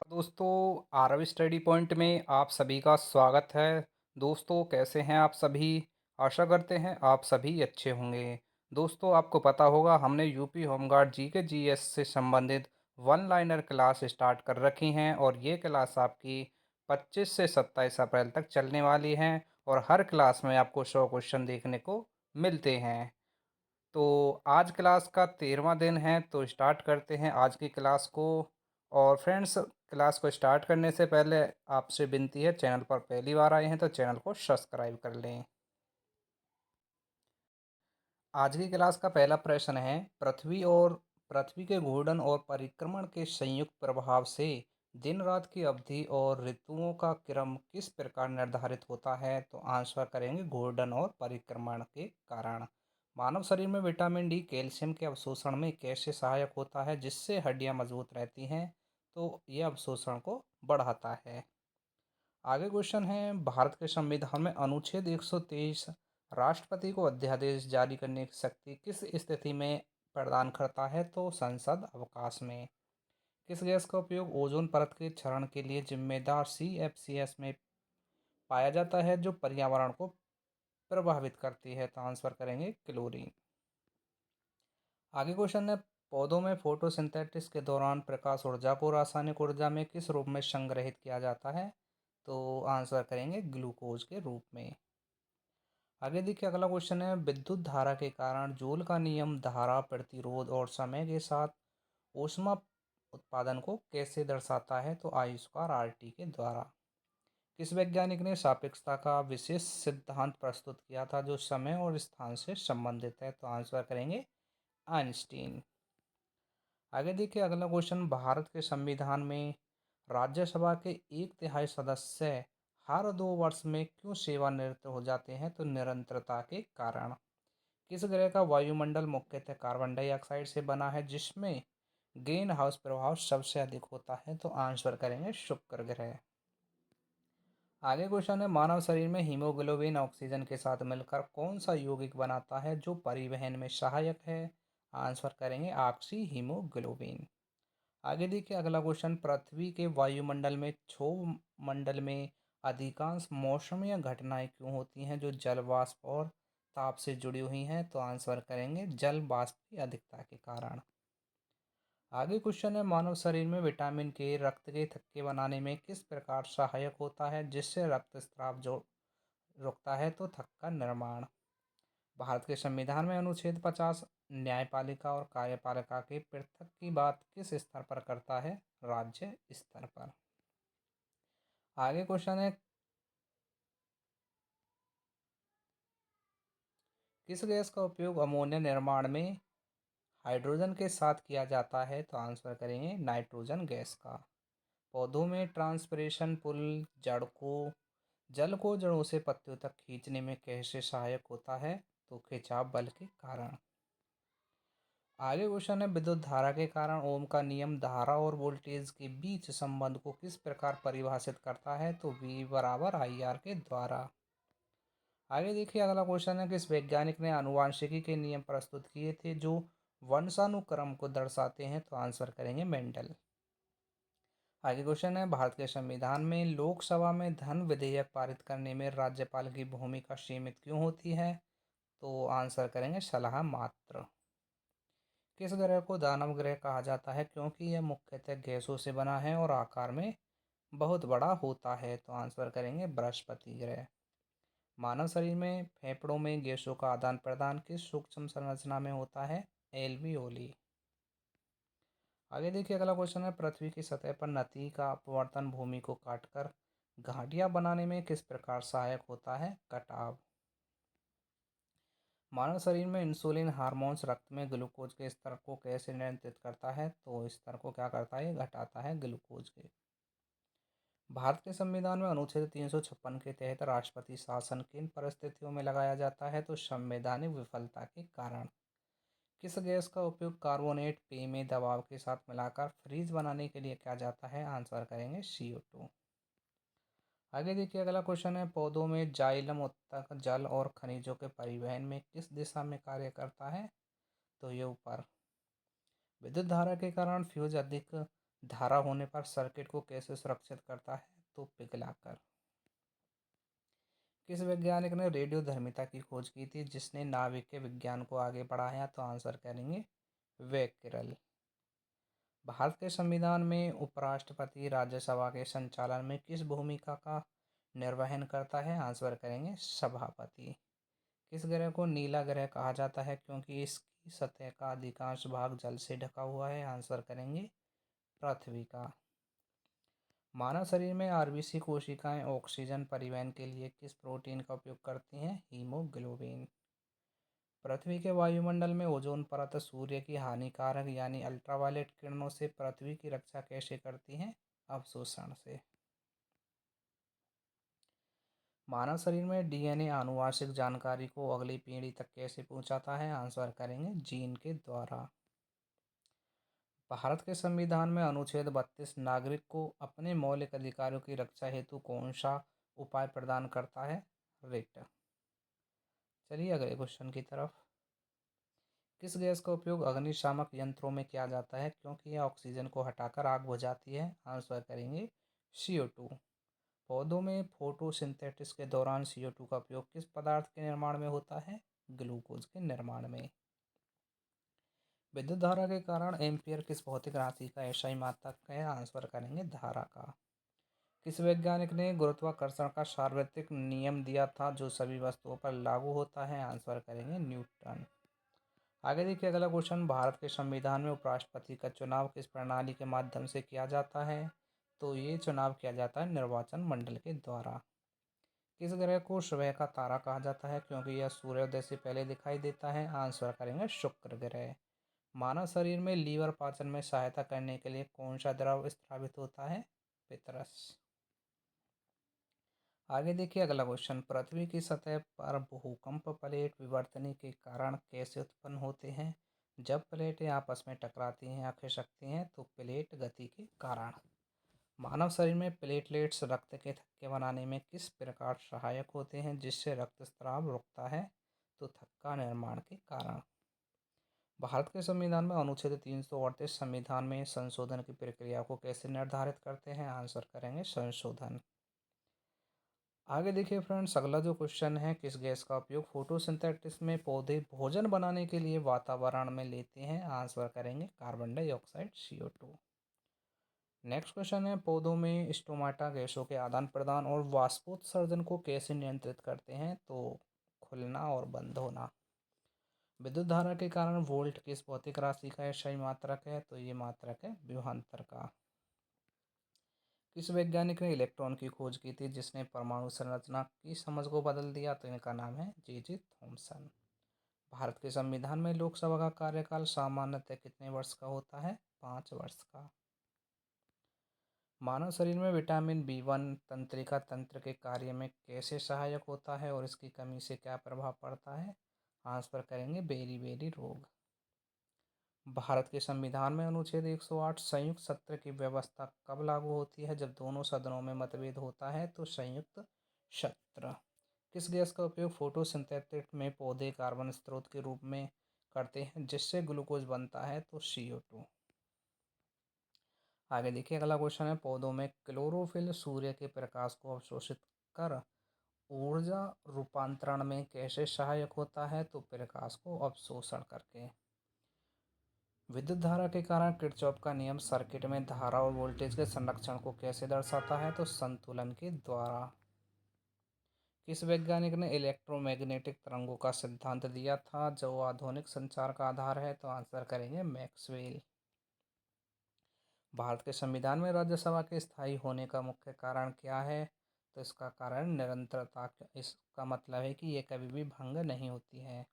दोस्तों, Aarav study point में आप सभी का स्वागत है। दोस्तों, कैसे हैं आप सभी? आशा करते हैं आप सभी अच्छे होंगे। दोस्तों, आपको पता होगा हमने यूपी होमगार्ड जीके जीएस से संबंधित वन लाइनर क्लास स्टार्ट कर रखी हैं और ये क्लास आपकी 25 से 27 अप्रैल तक चलने वाली हैं और हर क्लास में आपको 100 क्वेश्चन देखने को मिलते हैं। तो आज क्लास का 13वां दिन है, तो स्टार्ट करते हैं आज की क्लास को। और फ्रेंड्स, क्लास को स्टार्ट करने से पहले आपसे विनती है, चैनल पर पहली बार आए हैं तो चैनल को सब्सक्राइब कर लें। आज की क्लास का पहला प्रश्न है, पृथ्वी के घूर्णन और परिक्रमण के संयुक्त प्रभाव से दिन रात की अवधि और ऋतुओं का क्रम किस प्रकार निर्धारित होता है? तो आंसर करेंगे घूर्णन और परिक्रमण के कारण। मानव शरीर में विटामिन डी कैल्शियम के अवशोषण में कैसे सहायक होता है जिससे हड्डियां मजबूत रहती हैं? तो यह अवशोषण को बढ़ाता है। आगे क्वेश्चन है, भारत के संविधान में अनुच्छेद 123 राष्ट्रपति को अध्यादेश जारी करने की शक्ति किस स्थिति में प्रदान करता है? तो संसद अवकाश में। किस गैस का उपयोग ओजोन परत के क्षरण के लिए जिम्मेदार CFCs में पाया जाता है जो पर्यावरण को प्रभावित करती है? तो आंसर करेंगे क्लोरीन। आगे क्वेश्चन है, पौधों में फोटोसिंथेसिस के दौरान प्रकाश ऊर्जा को रासायनिक ऊर्जा में किस रूप में संग्रहित किया जाता है? तो आंसर करेंगे ग्लूकोज के रूप में। आगे देखिए, अगला क्वेश्चन है, विद्युत धारा के कारण जूल का नियम धारा प्रतिरोध और समय के साथ ऊष्मा उत्पादन को कैसे दर्शाता है? तो आई स्क्वायर आर टी के द्वारा। किस वैज्ञानिक ने सापेक्षता का विशेष सिद्धांत प्रस्तुत किया था जो समय और स्थान से संबंधित है? तो आंसर करेंगे आइंस्टीन। आगे देखिए, अगला क्वेश्चन, भारत के संविधान में राज्यसभा के 1/3 सदस्य हर 2 वर्ष में क्यों सेवानिवृत्त हो जाते हैं? तो निरंतरता के कारण। किस ग्रह का वायुमंडल मुख्यतः कार्बन डाइऑक्साइड से बना है जिसमें ग्रीन हाउस प्रभाव सबसे अधिक होता है? तो आंसर करेंगे शुक्र ग्रह। आगे क्वेश्चन है, मानव शरीर में हीमोग्लोबिन ऑक्सीजन के साथ मिलकर कौन सा यौगिक बनाता है जो परिवहन में सहायक है? आंसर करेंगे ऑक्सी हीमोग्लोबिन। आगे देखिए, अगला क्वेश्चन, पृथ्वी के वायुमंडल में क्षोभ मंडल में अधिकांश मौसमी घटनाएं क्यों होती हैं जो जल वाष्प और ताप से जुड़ी हुई हैं? तो आंसर करेंगे जल वाष्प की अधिकता के कारण। आगे क्वेश्चन है, मानव शरीर में विटामिन के रक्त के थक्के बनाने में किस प्रकार सहायक होता है जिससे रक्तस्राव जो रुकता है? तो थक्का निर्माण। भारत के संविधान में अनुच्छेद 50 न्यायपालिका और कार्यपालिका के पृथक की बात किस स्तर पर करता है? राज्य स्तर पर। आगे क्वेश्चन है, किस गैस का उपयोग अमोनिया निर्माण में हाइड्रोजन के साथ किया जाता है? तो आंसर करेंगे नाइट्रोजन गैस का। पौधों में ट्रांसपिरेशन पुल जल को जड़ों से पत्तियों तक खींचने में कैसे सहायक होता है? तो खिंचाव बल के कारण। आगे क्वेश्चन है, विद्युत धारा के कारण ओम का नियम धारा और वोल्टेज के बीच संबंध को किस प्रकार परिभाषित करता है? तो V = IR के द्वारा। आगे देखिए, अगला क्वेश्चन है, किस वैज्ञानिक ने आनुवांशिकी के नियम प्रस्तुत किए थे जो वंशानुक्रम को दर्शाते हैं? तो आंसर करेंगे मेंडल। आगे क्वेश्चन है, भारत के संविधान में लोकसभा में धन विधेयक पारित करने में राज्यपाल की भूमिका सीमित क्यों होती है? तो आंसर करेंगे सलाह मात्र। किस ग्रह को दानव ग्रह कहा जाता है क्योंकि यह मुख्यतः गैसों से बना है और आकार में बहुत बड़ा होता है? तो आंसर करेंगे बृहस्पति ग्रह। मानव शरीर में फेफड़ों में गैसों का आदान प्रदान किस सूक्ष्म संरचना में होता है? एल्वियोली। आगे देखिए, अगला क्वेश्चन है, पृथ्वी की सतह पर नती का अपवर्तन भूमि को काटकर घाटियां बनाने में किस प्रकार सहायक होता है? कटाव। मानव शरीर में इंसुलिन हार्मोन्स रक्त में ग्लूकोज के स्तर को कैसे नियंत्रित करता है? तो स्तर को क्या करता है? घटाता है ग्लूकोज के। भारत के संविधान में अनुच्छेद 356 के तहत राष्ट्रपति शासन किन परिस्थितियों में लगाया जाता है? तो संवैधानिक विफलता के कारण। किस गैस का उपयोग कार्बोनेट पेय में दबाव के साथ मिलाकर फ्रीज बनाने के लिए किया जाता है? आंसर करेंगे CO2। आगे देखिए, अगला क्वेश्चन है, पौधों में जाइलम उत्तक जल और खनिजों के परिवहन में किस दिशा में कार्य करता है? तो ये ऊपर। विद्युत धारा के कारण फ्यूज अधिक धारा होने पर सर्किट को कैसे सुरक्षित करता है? तो पिघलाकर। किस वैज्ञानिक ने रेडियोधर्मिता की खोज की थी जिसने नाभिक के विज्ञान को आगे बढ़ाया? तो आंसर करेंगे बेक्रेल। भारत के संविधान में उपराष्ट्रपति राज्यसभा के संचालन में किस भूमिका का निर्वहन करता है? आंसर करेंगे सभापति। किस ग्रह को नीला ग्रह कहा जाता है क्योंकि इसकी सतह का अधिकांश भाग जल से ढका हुआ है? आंसर करेंगे पृथ्वी का। मानव शरीर में आरबीसी कोशिकाएं ऑक्सीजन परिवहन के लिए किस प्रोटीन का उपयोग करती हैं? हीमोग्लोबिन। पृथ्वी के वायुमंडल में ओजोन परत सूर्य की हानिकारक यानी अल्ट्रावायलेट किरणों से पृथ्वी की रक्षा कैसे करती हैं? अवशोषण से। मानव शरीर में डीएनए आनुवांशिक जानकारी को अगली पीढ़ी तक कैसे पहुंचाता है? आंसर करेंगे जीन के द्वारा। भारत के संविधान में अनुच्छेद 32 नागरिक को अपने मौलिक अधिकारों की रक्षा हेतु कौन सा उपाय प्रदान करता है? रिट। चलिए अगले क्वेश्चन की तरफ। किस गैस का उपयोग अग्निशामक यंत्रों में किया जाता है क्योंकि यह ऑक्सीजन को हटाकर आग बुझाती है? आंसर करेंगे CO2। पौधों में फोटोसिंथेसिस के दौरान CO2 का उपयोग किस पदार्थ के निर्माण में होता है? ग्लूकोज के निर्माण में। विद्युत धारा के कारण एम्पियर किस भौतिक राशि का एसआई मात्रक है? आंसर करेंगे धारा का। किस वैज्ञानिक ने गुरुत्वाकर्षण का सार्वत्रिक नियम दिया था जो सभी वस्तुओं पर लागू होता है? आंसर करेंगे न्यूटन। आगे देखिए अगला क्वेश्चन। भारत के संविधान में उपराष्ट्रपति का चुनाव किस प्रणाली के माध्यम से किया जाता है? तो ये चुनाव किया जाता है निर्वाचन मंडल के द्वारा। किस ग्रह को सुबह का तारा कहा जाता है क्योंकि यह सूर्योदय से पहले दिखाई देता है? आंसर करेंगे शुक्र ग्रह। मानव शरीर में लीवर पाचन में सहायता करने के लिए कौन सा द्रव स्रावित होता है? पितरस। आगे देखिए अगला क्वेश्चन। पृथ्वी की सतह पर भूकंप प्लेट विवर्तनी के कारण कैसे उत्पन्न होते हैं? जब प्लेटें आपस में टकराती हैं या खिसकती हैं तो प्लेट गति के कारण। मानव शरीर में प्लेटलेट्स रक्त के थक्के बनाने में किस प्रकार सहायक होते हैं जिससे रक्तस्राव रुकता है? तो थक्का निर्माण के कारण। भारत के संविधान में अनुच्छेद 338 संविधान में संशोधन की प्रक्रिया को कैसे निर्धारित करते हैं? आंसर करेंगे संशोधन। आगे देखिए फ्रेंड्स अगला जो क्वेश्चन है। किस गैस का उपयोग फोटोसिंथेसिस में पौधे भोजन बनाने के लिए वातावरण में लेते हैं? आंसर करेंगे carbon dioxide CO2। Next question है। पौधों में स्टोमाटा गैसों के आदान प्रदान और वाष्पोत्सर्जन को कैसे नियंत्रित करते हैं? तो खुलना और बंद होना। विद्युत धारा के कारण वोल्ट किस भौतिक राशि का एसआई मात्रक है? तो ये मात्रक है विभवांतर का। किस वैज्ञानिक ने इलेक्ट्रॉन की खोज की थी जिसने परमाणु संरचना की समझ को बदल दिया? तो इनका नाम है J.J. थॉमसन। भारत के संविधान में लोकसभा का कार्यकाल सामान्यतः कितने वर्ष का होता है? 5 वर्ष का। मानव शरीर में विटामिन B1 तंत्रिका तंत्र के कार्य में कैसे सहायक होता है और इसकी कमी से क्या प्रभाव पड़ता है? आंसर करेंगे बेरी बेरी रोग। भारत के संविधान में अनुच्छेद 108 संयुक्त सत्र की व्यवस्था कब लागू होती है? जब दोनों सदनों में मतभेद होता है तो संयुक्त सत्र। किस गैस का उपयोग फोटोसिंथेसिस में पौधे कार्बन स्रोत के रूप में करते हैं जिससे ग्लूकोज बनता है? तो CO2। आगे देखिए अगला क्वेश्चन है। पौधों में क्लोरोफिल सूर्य के प्रकाश को अवशोषित कर ऊर्जा रूपांतरण में कैसे सहायक होता है? तो प्रकाश को अवशोषण करके। विद्युत धारा के कारण किरचॉफ का नियम सर्किट में धारा और वोल्टेज के संरक्षण को कैसे दर्शाता है? तो संतुलन के द्वारा। किस वैज्ञानिक ने इलेक्ट्रोमैग्नेटिक तरंगों का सिद्धांत दिया था जो आधुनिक संचार का आधार है? तो आंसर करेंगे मैक्सवेल। भारत के संविधान में राज्यसभा के स्थायी होने का मुख्य कारण क्या है? तो इसका कारण निरंतरता। इसका मतलब है कि ये कभी भी भंग नहीं होती है।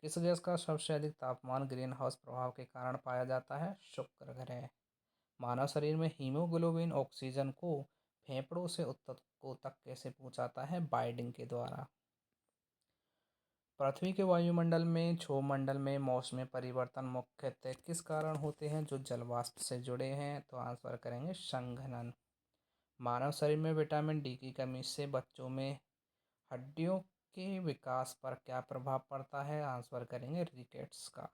किस गैस का सबसे अधिक तापमान ग्रीन हाउस प्रभाव के कारण पाया जाता है? शुक्र ग्रह। मानव शरीर में हीमोग्लोबिन ऑक्सीजन को फेफड़ों से ऊतकों तक कैसे पहुंचाता है? बाइंडिंग के द्वारा। पृथ्वी के वायुमंडल में क्षोभमंडल में मौसमी परिवर्तन मुख्यतः किस कारण होते हैं जो जलवाष्प से जुड़े हैं? तो आंसर करेंगे संघनन। मानव शरीर में विटामिन D की कमी से बच्चों में हड्डियों के विकास पर क्या प्रभाव पड़ता है? आंसर करेंगे रिकेट्स का।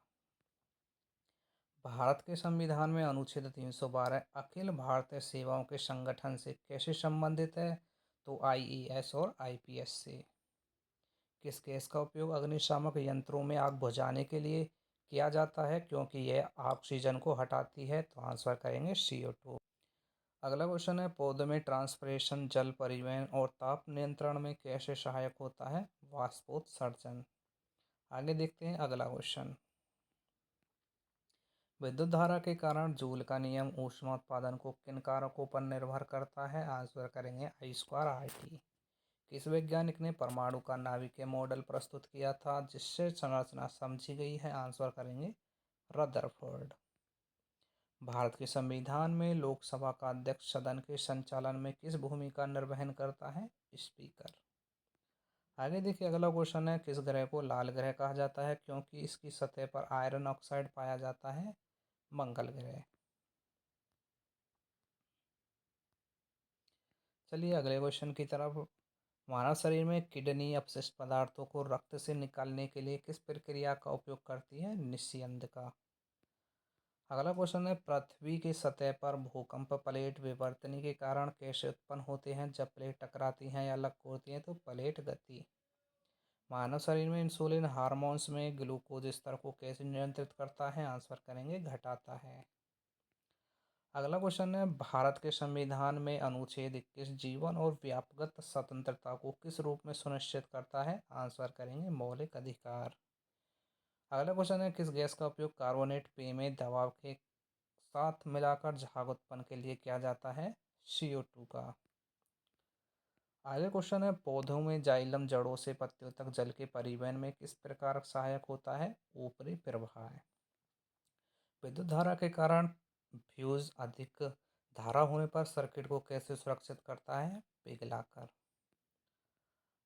भारत के संविधान में अनुच्छेद 312 अखिल भारतीय सेवाओं के संगठन से कैसे संबंधित है? तो आईएएस और आईपीएस से। किस गैस का उपयोग अग्निशामक यंत्रों में आग बुझाने के लिए किया जाता है क्योंकि यह ऑक्सीजन को हटाती है? तो आंसर करेंगे CO2। अगला क्वेश्चन है, पौधों में ट्रांसपिरेशन जल परिवहन और ताप नियंत्रण में कैसे सहायक होता है? वाष्पोत्सर्जन। आगे देखते हैं अगला क्वेश्चन। विद्युत धारा के कारण जूल का नियम ऊष्मा उत्पादन को किन कारकों पर निर्भर करता है? आंसर करेंगे I²RT। किस वैज्ञानिक ने परमाणु का नाभिकीय मॉडल प्रस्तुत किया था जिससे संरचना समझी गई है? आंसर करेंगे रदरफोर्ड। भारत के संविधान में लोकसभा का अध्यक्ष सदन के संचालन में किस भूमिका निर्वहन करता है? स्पीकर। आगे देखिए अगला क्वेश्चन है, किस ग्रह को लाल ग्रह कहा जाता है क्योंकि इसकी सतह पर आयरन ऑक्साइड पाया जाता है? मंगल ग्रह। चलिए अगले क्वेश्चन की तरफ। मानव शरीर में किडनी अपशिष्ट पदार्थों को रक्त से निकालने के लिए किस प्रक्रिया का उपयोग करती है? निस्यंद का। अगला क्वेश्चन है, पृथ्वी की सतह पर भूकंप प्लेट विवर्तन के कारण कैसे उत्पन्न होते हैं? जब प्लेट टकराती हैं या अलग होती हैं तो प्लेट गति। मानव शरीर में इंसुलिन हार्मोन्स में ग्लूकोज स्तर को कैसे नियंत्रित करता है? आंसर करेंगे घटाता है। अगला क्वेश्चन है, भारत के संविधान में अनुच्छेद 21 जीवन और व्यापक स्वतंत्रता को किस रूप में सुनिश्चित करता है? आंसर करेंगे मौलिक अधिकार। अगला क्वेश्चन है, किस गैस का उपयोग कार्बोनेट पेय में दबाव के साथ मिलाकर झाग उत्पन्न के लिए किया जाता है? CO2 का। आगे क्वेश्चन है, पौधों में जाइलम जड़ों से पत्तियों तक जल के परिवहन में किस प्रकार सहायक होता है? ऊपरी प्रवाह। विद्युत धारा के कारण फ्यूज अधिक धारा होने पर सर्किट को कैसे सुरक्षित करता है? पिघलाकर।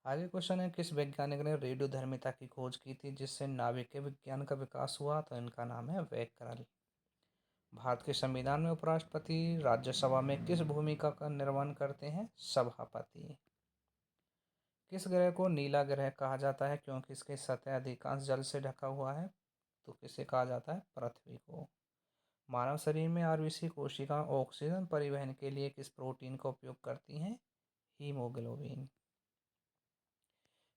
आगे क्वेश्चन है, किस वैज्ञानिक ने रेडियोधर्मिता की खोज की थी जिससे नाभिकीय विज्ञान का विकास हुआ? तो इनका नाम है बैकरल। भारत के संविधान में उपराष्ट्रपति राज्यसभा में किस भूमिका का निर्वहन करते हैं? सभापति। किस ग्रह को नीला ग्रह कहा जाता है क्योंकि इसकी सतह अधिकांश जल से ढका हुआ है? तो किसे कहा जाता है? पृथ्वी को। मानव शरीर में आरबीसी कोशिका ऑक्सीजन परिवहन के लिए किस प्रोटीन का उपयोग करती हैं? हीमोग्लोबिन।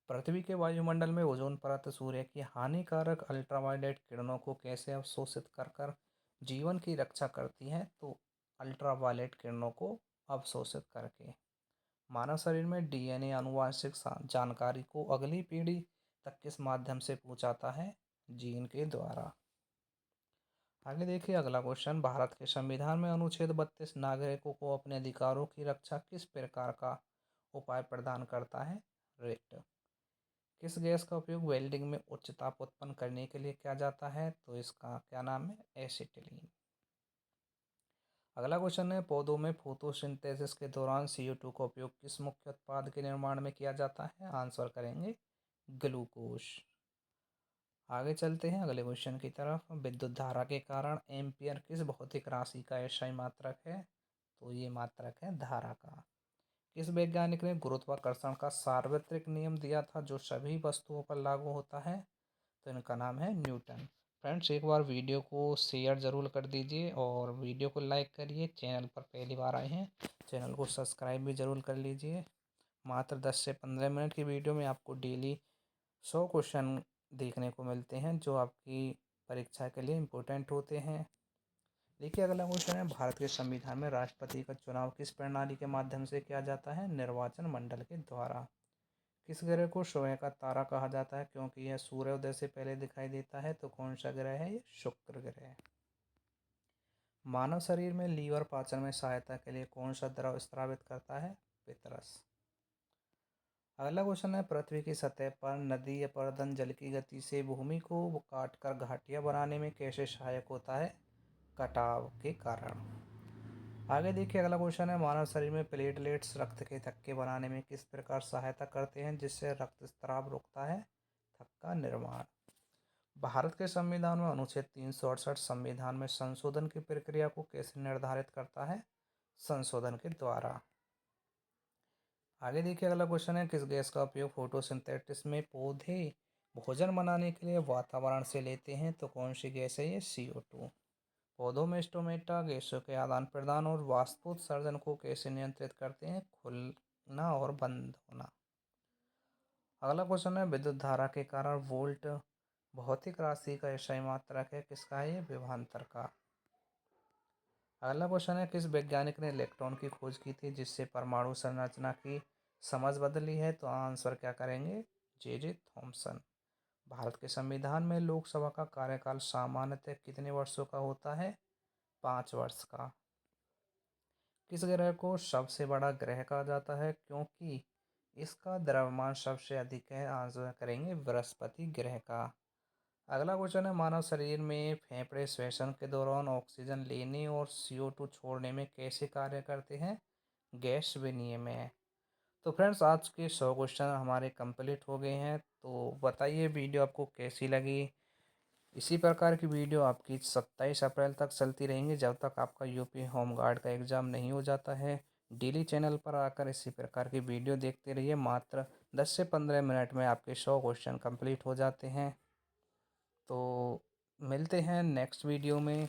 पृथ्वी के वायुमंडल में ओजोन परत सूर्य की हानिकारक अल्ट्रावायलेट किरणों को कैसे अवशोषित कर कर जीवन की रक्षा करती है? तो अल्ट्रावायलेट किरणों को अवशोषित करके। मानव शरीर में डीएनए आनुवांशिक जानकारी को अगली पीढ़ी तक किस माध्यम से पहुंचाता है? जीन के द्वारा। आगे देखिए अगला क्वेश्चन, भारत के संविधान में अनुच्छेद 32 नागरिकों को अपने अधिकारों की रक्षा किस प्रकार का उपाय प्रदान करता है? रिट। किस गैस का उपयोग वेल्डिंग में उच्च ताप उत्पन्न करने के लिए किया जाता है? तो इसका क्या नाम है? एसिटिलीन। अगला क्वेश्चन है, पौधों में फोटोसिंथेसिस के दौरान CO2 का उपयोग किस मुख्य उत्पाद के निर्माण में किया जाता है? आंसर करेंगे ग्लूकोज। आगे चलते हैं अगले क्वेश्चन की तरफ। विद्युत धारा के कारण एम्पियर किस भौतिक राशि का एसआई मात्रक है? तो ये मात्रक है धारा का। किस वैज्ञानिक ने गुरुत्वाकर्षण का सार्वत्रिक नियम दिया था जो सभी वस्तुओं पर लागू होता है? तो इनका नाम है न्यूटन। फ्रेंड्स एक बार वीडियो को शेयर ज़रूर कर दीजिए और वीडियो को लाइक करिए। चैनल पर पहली बार आए हैं चैनल को सब्सक्राइब भी ज़रूर कर लीजिए। मात्र 10 से 15 मिनट की वीडियो में आपको डेली 100 क्वेश्चन देखने को मिलते हैं जो आपकी परीक्षा के लिए इम्पोर्टेंट होते हैं। देखिए अगला क्वेश्चन है, भारत के संविधान में राष्ट्रपति का चुनाव किस प्रणाली के माध्यम से किया जाता है? निर्वाचन मंडल के द्वारा। किस ग्रह को सुबह का तारा कहा जाता है क्योंकि यह सूर्योदय से पहले दिखाई देता है? तो कौन सा ग्रह है? ये शुक्र ग्रह। मानव शरीर में लीवर पाचन में सहायता के लिए कौन सा द्रव स्रावित करता है? पितरस। अगला क्वेश्चन है, पृथ्वी की सतह पर नदी या पर्दन जल की गति से भूमि को काटकर घाटियां बनाने में कैसे सहायक होता है? कटाव के कारण। आगे देखिए अगला क्वेश्चन है, मानव शरीर में प्लेटलेट्स रक्त के थक्के बनाने में किस प्रकार सहायता करते हैं जिससे रक्तस्राव रुकता है? थक्का निर्माण। भारत के संविधान में अनुच्छेद 368 संविधान में संशोधन की प्रक्रिया को कैसे निर्धारित करता है? संशोधन के द्वारा। आगे देखिए अगला क्वेश्चन है, किस गैस का उपयोग फोटोसिंथेसिस में पौधे भोजन बनाने के लिए वातावरण से लेते हैं? तो कौन सी गैस है? ये CO2। पौधों में स्टोमेटा गैसों के आदान प्रदान और वाष्पोत्सर्जन को कैसे नियंत्रित करते हैं? खुलना और बंद होना। अगला क्वेश्चन है, विद्युत धारा के कारण वोल्ट भौतिक राशि का ऐसा ही मात्रक है, किसका है ये? विभवांतर का। अगला क्वेश्चन है, किस वैज्ञानिक ने इलेक्ट्रॉन की खोज की थी जिससे परमाणु संरचना की समझ बदली है? तो आंसर क्या करेंगे? J Thomson. भारत के संविधान में लोकसभा का कार्यकाल सामान्यतः कितने वर्षों का होता है? 5 वर्ष का। किस ग्रह को सबसे बड़ा ग्रह कहा जाता है क्योंकि इसका द्रव्यमान सबसे अधिक है? आंसर करेंगे बृहस्पति ग्रह का। अगला क्वेश्चन है, मानव शरीर में फेफड़े श्वसन के दौरान ऑक्सीजन लेने और CO2 छोड़ने में कैसे कार्य करते हैं? गैस विनिमय। तो फ्रेंड्स, आज के 100 क्वेश्चन हमारे कंप्लीट हो गए हैं। तो बताइए वीडियो आपको कैसी लगी। इसी प्रकार की वीडियो आपकी 27 अप्रैल तक चलती रहेंगी जब तक आपका यूपी होम गार्ड का एग्ज़ाम नहीं हो जाता है। डेली चैनल पर आकर इसी प्रकार की वीडियो देखते रहिए। मात्र 10 से 15 मिनट में आपके 100 क्वेश्चन कंप्लीट हो जाते हैं। तो मिलते हैं नेक्स्ट वीडियो में।